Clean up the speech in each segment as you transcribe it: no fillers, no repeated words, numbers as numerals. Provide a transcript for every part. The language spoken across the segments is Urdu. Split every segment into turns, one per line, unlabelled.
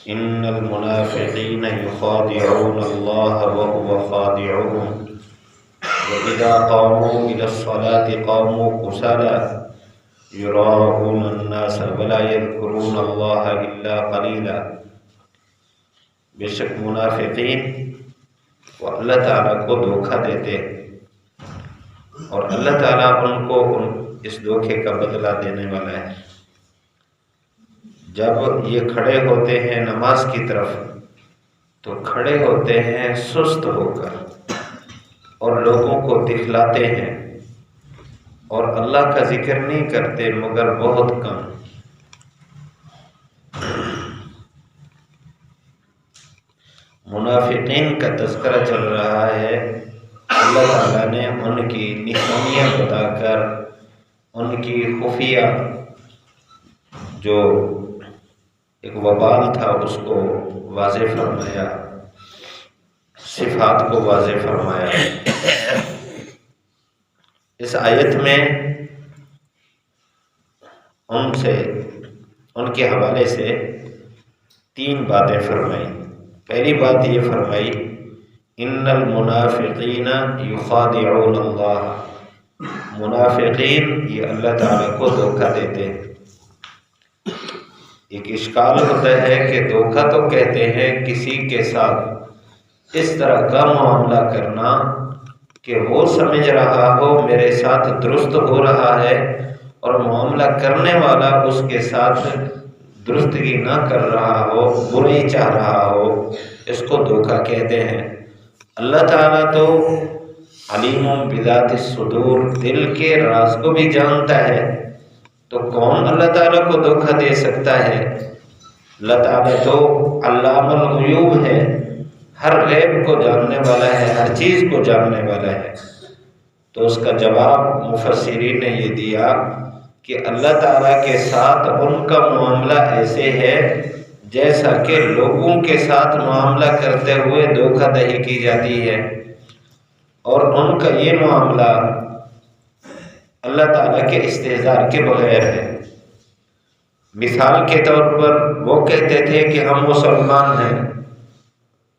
ان المنافقین یخادعون اللہ وهو خادعهم واذا قاموا الى الصلاة قاموا كسالى یراؤون الناس ولا یذکرون اللہ الا قلیلا۔ بے شک منافقین وہ اللہ تعالیٰ کو دھوکہ دیتے اور اللہ تعالیٰ ان کو اس دھوکے کا بدلہ دینے والا ہے۔ جب یہ کھڑے ہوتے ہیں نماز کی طرف تو کھڑے ہوتے ہیں سست ہو کر اور لوگوں کو دکھلاتے ہیں اور اللہ کا ذکر نہیں کرتے مگر بہت کم۔ منافقین کا تذکرہ چل رہا ہے، اللہ تعالیٰ نے ان کی نشانیاں بتا کر ان کی خفیہ جو ایک وبال تھا اس کو واضح فرمایا، صفات کو واضح فرمایا۔ اس آیت میں ان کے حوالے سے 3 باتیں فرمائی۔ پہلی بات یہ فرمائی ان المنافقین یخادعون اللہ، منافقین یہ اللہ تعالیٰ کو دھوکہ دیتے ہیں۔ ایک اشکال ہوتا ہے کہ دھوکہ تو کہتے ہیں کسی کے ساتھ اس طرح کا معاملہ کرنا کہ وہ سمجھ رہا ہو میرے ساتھ درست ہو رہا ہے اور معاملہ کرنے والا اس کے ساتھ درستگی نہ کر رہا ہو، برائی چاہ رہا ہو، اس کو دھوکہ کہتے ہیں۔ اللہ تعالیٰ تو علیم بذات الصدور، دل کے راز کو بھی جانتا ہے، تو کون اللہ تعالیٰ کو دھوکہ دے سکتا ہے؟ اللہ تعالیٰ تو علام الغیوب ہے، ہر غیب کو جاننے والا ہے، ہر چیز کو جاننے والا ہے۔ تو اس کا جواب مفسرین نے یہ دیا کہ اللہ تعالیٰ کے ساتھ ان کا معاملہ ایسے ہے جیسا کہ لوگوں کے ساتھ معاملہ کرتے ہوئے دھوکہ دہی کی جاتی ہے، اور ان کا یہ معاملہ اللہ تعالیٰ کے استحضار کے بغیر ہے۔ مثال کے طور پر وہ کہتے تھے کہ ہم مسلمان ہیں،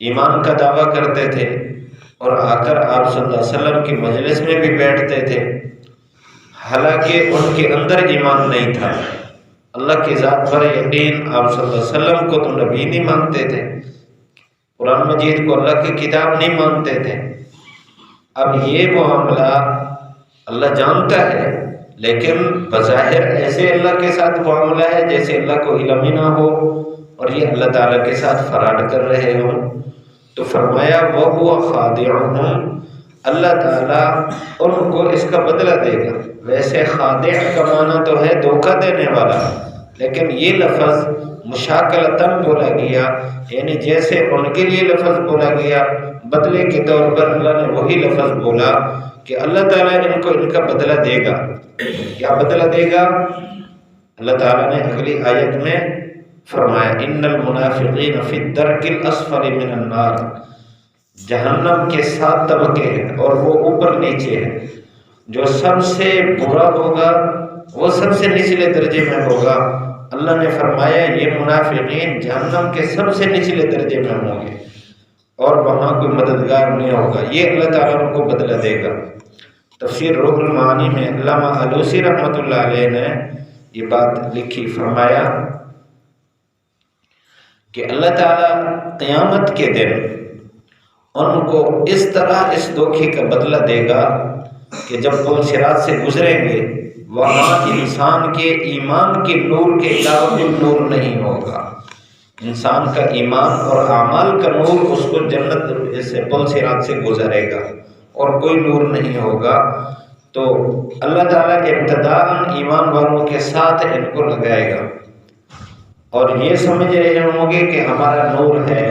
ایمان کا دعویٰ کرتے تھے اور آ کر آپ صلی اللہ علیہ وسلم کی مجلس میں بھی بیٹھتے تھے، حالانکہ ان کے اندر ایمان نہیں تھا۔ اللہ کی ذات پر یقین، آپ صلی اللہ علیہ وسلم کو تو نبی نہیں مانتے تھے، قرآن مجید کو اللہ کی کتاب نہیں مانتے تھے۔ اب یہ معاملہ اللہ جانتا ہے، لیکن بظاہر ایسے اللہ کے ساتھ معاملہ ہے جیسے اللہ کو علم ہی نہ ہو اور یہ اللہ تعالیٰ کے ساتھ فراڈ کر رہے ہوں۔ تو فرمایا وَهُوَ خَادِعُهُمْ، اللہ تعالیٰ ان کو اس کا بدلہ دے گا۔ ویسے خادع کا معنی تو ہے دھوکہ دینے والا، لیکن یہ لفظ مشاکلتاً بولا گیا، یعنی جیسے ان کے لیے لفظ بولا گیا، بدلے کے طور پر اللہ نے وہی لفظ بولا کہ اللہ تعالیٰ ان کو ان کا بدلہ دے گا۔ کیا بدلہ دے گا؟ اللہ تعالیٰ نے اگلی آیت میں فرمایا ان المنافقین فی الدرک الاسفل من النار، جہنم کے 7 طبقے ہیں اور وہ اوپر نیچے ہیں، جو سب سے برا ہوگا وہ سب سے نچلے درجے میں ہوگا۔ اللہ نے فرمایا یہ منافقین جہنم کے سب سے نچلے درجے میں ہوں گے اور وہاں کوئی مددگار نہیں ہوگا، یہ اللہ تعالیٰ ان کو بدلہ دے گا۔ تفسیر روح المعانی میں علامہ آلوسی رحمۃ اللہ علیہ نے یہ بات لکھی، فرمایا کہ اللہ تعالیٰ قیامت کے دن ان کو اس طرح اس دھوکے کا بدلہ دے گا کہ جب پل صراط سے گزریں گے وہاں انسان کے ایمان کے نور کے علاوہ کوئی نور نہیں ہوگا۔ انسان کا ایمان اور اعمال کا نور اس کو جنت سے پل صراط سے گزرے گا اور کوئی نور نہیں ہوگا۔ تو اللہ تعالیٰ ابتداءً ایمان والوں کے ساتھ ان کو لگائے گا اور یہ سمجھ رہے ہوں گے کہ ہمارا نور ہے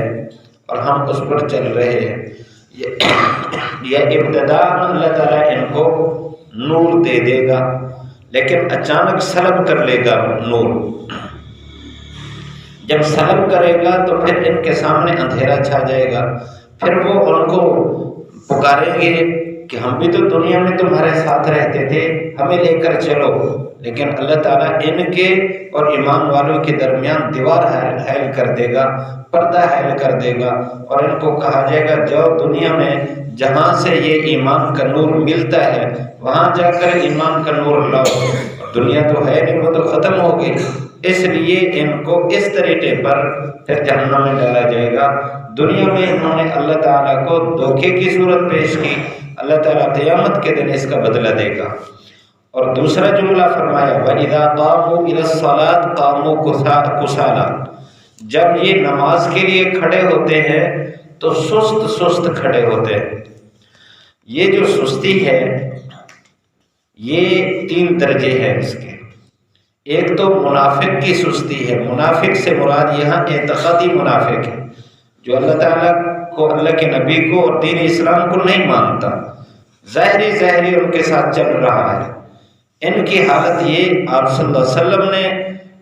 اور ہم اس پر چل رہے ہیں۔ یہ ابتداءً اللہ تعالیٰ ان کو نور دے دے گا، لیکن اچانک سلب کر لے گا نور۔ جب سلب کرے گا تو پھر ان کے سامنے اندھیرا چھا جائے گا، پھر وہ ان کو پکاریں گے کہ ہم بھی تو دنیا میں تمہارے ساتھ رہتے تھے، ہمیں لے کر چلو، لیکن اللہ تعالیٰ ان کے اور ایمان والوں کے درمیان دیوار حائل کر دے گا، پردہ حائل کر دے گا، اور ان کو کہا جائے گا جاؤ دنیا میں جہاں سے یہ ایمان کا نور ملتا ہے وہاں جا کر ایمان کا نور لاؤ، دنیا تو ہے نہیں، وہ تو ختم ہو گئی۔ اس لیے ان کو اس طریقے پر پھر جہنم میں ڈالا جائے گا۔ دنیا میں انہوں نے اللہ تعالیٰ کو دھوکے کی صورت پیش کی، اللہ تعالیٰ قیامت کے دن اس کا بدلہ دے گا۔ اور دوسرا جملہ فرمایا وَإِذَا قَامُوا إِلَى الصَّلَاةِ قَامُوا كُسَالَىٰ، جب یہ نماز کے لیے کھڑے ہوتے ہیں تو سست سست کھڑے ہوتے ہیں۔ یہ جو سستی ہے یہ 3 درجے ہیں اس کے۔ ایک تو منافق کی سستی ہے، منافق سے مراد یہاں اعتقادی منافق ہے، جو اللہ تعالیٰ کو، اللہ کے نبی کو اور دین اسلام کو نہیں مانتا، ظاہری ان کے ساتھ چل رہا ہے۔ ان کی حالت یہ آپ صلی اللہ علیہ وسلم نے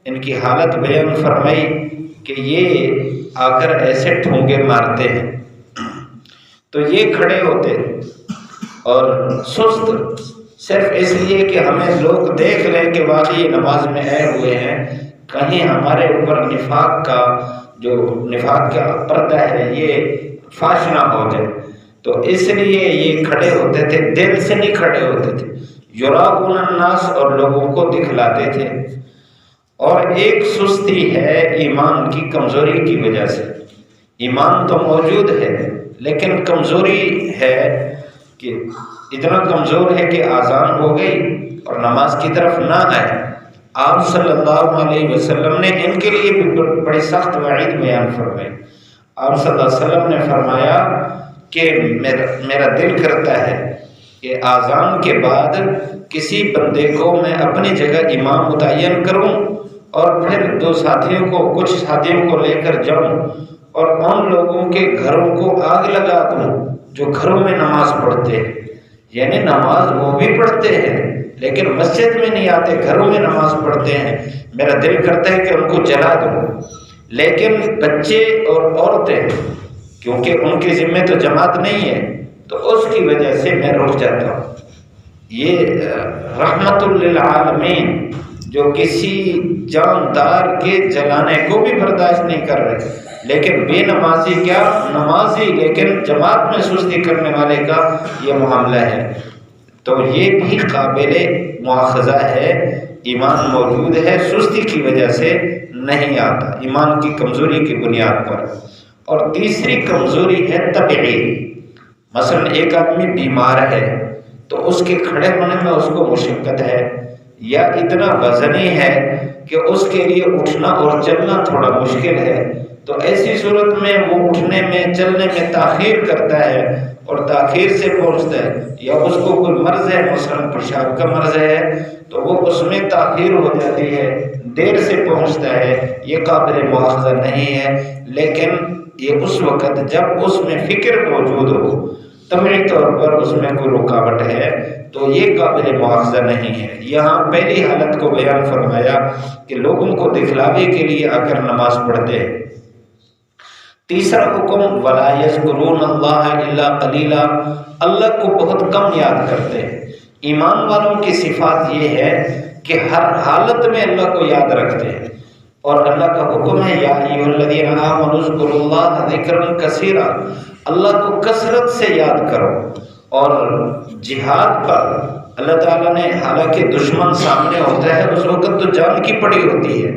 ان کی حالت بیان فرمائی کہ یہ آ کر ایسے ٹھونگے مارتے ہیں، تو یہ کھڑے ہوتے اور سست، صرف اس لیے کہ ہمیں لوگ دیکھ لیں کہ واقعی نماز میں آئے ہوئے ہیں، کہیں ہمارے اوپر نفاق کا پردہ ہے یہ فاش نہ ہو جائے، تو اس لیے یہ کھڑے ہوتے تھے، دل سے نہیں کھڑے ہوتے تھے، یراؤن الناس، اور لوگوں کو دکھلاتے تھے۔ اور ایک سستی ہے ایمان کی کمزوری کی وجہ سے، ایمان تو موجود ہے لیکن کمزوری ہے کہ اتنا کمزور ہے کہ اذان ہو گئی اور نماز کی طرف نہ آئے۔ آپ صلی اللہ علیہ وسلم نے ان کے لیے بھی بڑی سخت وعید بیان فرمائی۔ آپ صلی اللہ علیہ وسلم نے فرمایا کہ میرا دل کرتا ہے کہ اذان کے بعد کسی بندے کو میں اپنی جگہ امام متعین کروں اور پھر کچھ ساتھیوں کو لے کر جاؤں اور ان لوگوں کے گھروں کو آگ لگا دوں جو گھروں میں نماز پڑھتے ہیں، یعنی نماز وہ بھی پڑھتے ہیں لیکن مسجد میں نہیں آتے، گھروں میں نماز پڑھتے ہیں، میرا دل کرتا ہے کہ ان کو جلا دوں، لیکن بچے اور عورتیں کیونکہ ان کے ذمہ تو جماعت نہیں ہے تو اس کی وجہ سے میں رک جاتا ہوں۔ یہ رحمت للعالمین جو کسی جاندار کے جلانے کو بھی برداشت نہیں کر رہے، لیکن بے نمازی کیا نمازی لیکن جماعت میں سستی کرنے والے کا یہ معاملہ ہے، تو یہ بھی قابل مواخذہ ہے۔ ایمان موجود ہے، سستی کی وجہ سے نہیں آتا، ایمان کی کمزوری کی بنیاد پر۔ اور تیسری کمزوری ہے طبعی، مثلا ایک آدمی بیمار ہے تو اس کے کھڑے ہونے میں اس کو مشقت ہے، یا اتنا وزنی ہے کہ اس کے لیے اٹھنا اور چلنا تھوڑا مشکل ہے، تو ایسی صورت میں وہ اٹھنے میں چلنے میں تاخیر کرتا ہے اور تاخیر سے پہنچتا ہے، یا اس کو کوئی مرض ہے، مثلا پیشاب کا مرض ہے تو وہ اس میں تاخیر ہو جاتی ہے، دیر سے پہنچتا ہے، یہ قابل مواخذہ نہیں ہے۔ لیکن یہ اس وقت جب اس میں فکر موجود ہو، طبعی طور پر اس میں کوئی رکاوٹ ہے تو یہ قابل مواخذہ نہیں ہے۔ یہاں پہلی حالت کو بیان فرمایا کہ لوگوں کو دکھلاوے کے لیے آ کر نماز پڑھتے ہیں۔ تیسرا حکم وَلَا يَذْكُرُونَ اللَّهَ إِلَّا قَلِيلًا، اللہ کو بہت کم یاد کرتے ہیں۔ ایمان والوں کی صفات یہ ہے کہ ہر حالت میں اللہ کو یاد رکھتے ہیں، اور اللہ کا حکم ہے یا ایھا الذین آمنوا اذکروا اللہ ذکرا کثیرا، اللہ کو کثرت سے یاد کرو۔ اور جہاد پر اللہ تعالیٰ نے، حالانکہ دشمن سامنے ہوتا ہے اس وقت تو جان کی پڑی ہوتی ہے،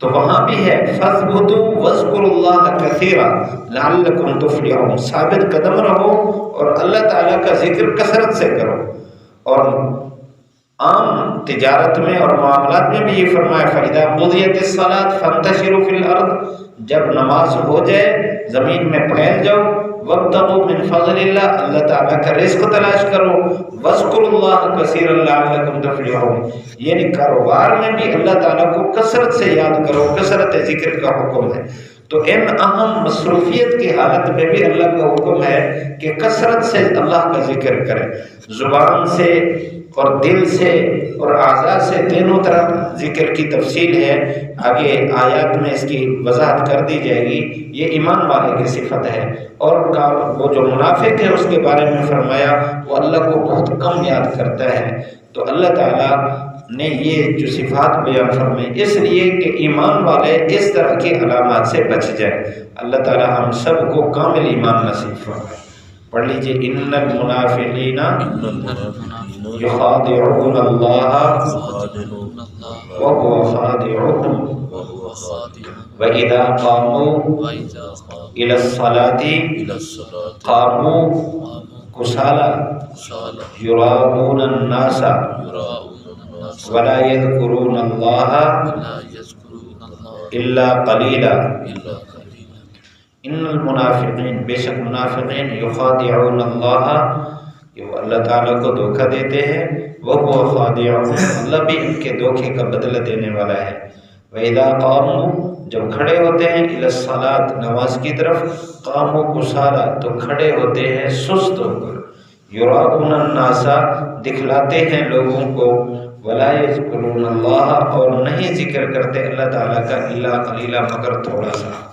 تو وہاں بھی ہے فَاثْبُتُوا وَاذْكُرُوا اللَّهَ كَثِيرًا لَعَلَّكُمْ تُفْلِحُونَ، ثابت قدم رہو اور اللہ تعالیٰ کا ذکر کثرت سے کرو۔ اور عام تجارت میں اور معاملات میں بھی یہ فرمایا فَإِذَا قُضِيَتِ الصَّلَاةُ فَانتَشِرُوا فِي الْأَرْضِ، جب نماز ہو جائے زمین میں پھیل جاؤ، وَابْتَغُوا مِنْ فَضْلِ اللَّهِ، اللہ تعالیٰ کا رزق تلاش کرو، وَاذْكُرُوا اللَّهَ كَثِيرًا لَعَلَّكُمْ تُفْلِحُونَ، یعنی کاروبار میں بھی اللہ تعالیٰ کو کثرت سے یاد کرو، کثرت ذکر کا حکم ہے۔ تو ان اہم مصروفیت کی حالت میں بھی اللہ کا حکم ہے کہ کثرت سے اللہ کا ذکر کریں، زبان سے اور دل سے اور اعضاء سے تینوں طرف ذکر کی تفصیل ہے، آگے آیات میں اس کی وضاحت کر دی جائے گی۔ یہ ایمان والے کی صفت ہے۔ اور وہ جو منافق ہے اس کے بارے میں فرمایا وہ اللہ کو بہت کم یاد کرتا ہے۔ تو اللہ تعالیٰ نے یہ جو صفات بیان فرمائی اس لیے کہ ایمان والے اس طرح کی علامات سے بچ جائے۔ اللہ تعالیٰ ہم سب کو کامل ایمان نصیب فرمائے۔ پڑھ لیجئے، ان المنافقین یخادعون اللہ وهو خادعهم وَإِذَا قَامُوا إِلَى الصَّلَاةِ قَامُوا كُسَالَىٰ يُرَاءُونَ النَّاسَ وَلَا يَذْكُرُونَ اللَّهَ إِلَّا قَلِيلًا۔ ان المنافقین، بے شک منافقین، یخادعون اللہ، کہ وہ اللہ تعالیٰ کو دھوکہ دیتے ہیں، وہ خادعون، اللہ بھی ان کے دھوکے کا بدلہ دینے والا ہے۔ وَإِذَا قَامُوا، جب کھڑے ہوتے ہیں، إِلَى الصَّلَاةِ، نماز کی طرف، قَامُوا كُسَالَىٰ، تو کھڑے ہوتے ہیں سست ہو کر، يُرَاءُونَ النَّاسَ، دکھلاتے ہیں لوگوں کو، وَلَا يَذْكُرُونَ اللَّهَ، اور نہیں ذکر کرتے اللہ تعالیٰ کا، إِلَّا قَلِيلًا، مگر تھوڑا سا۔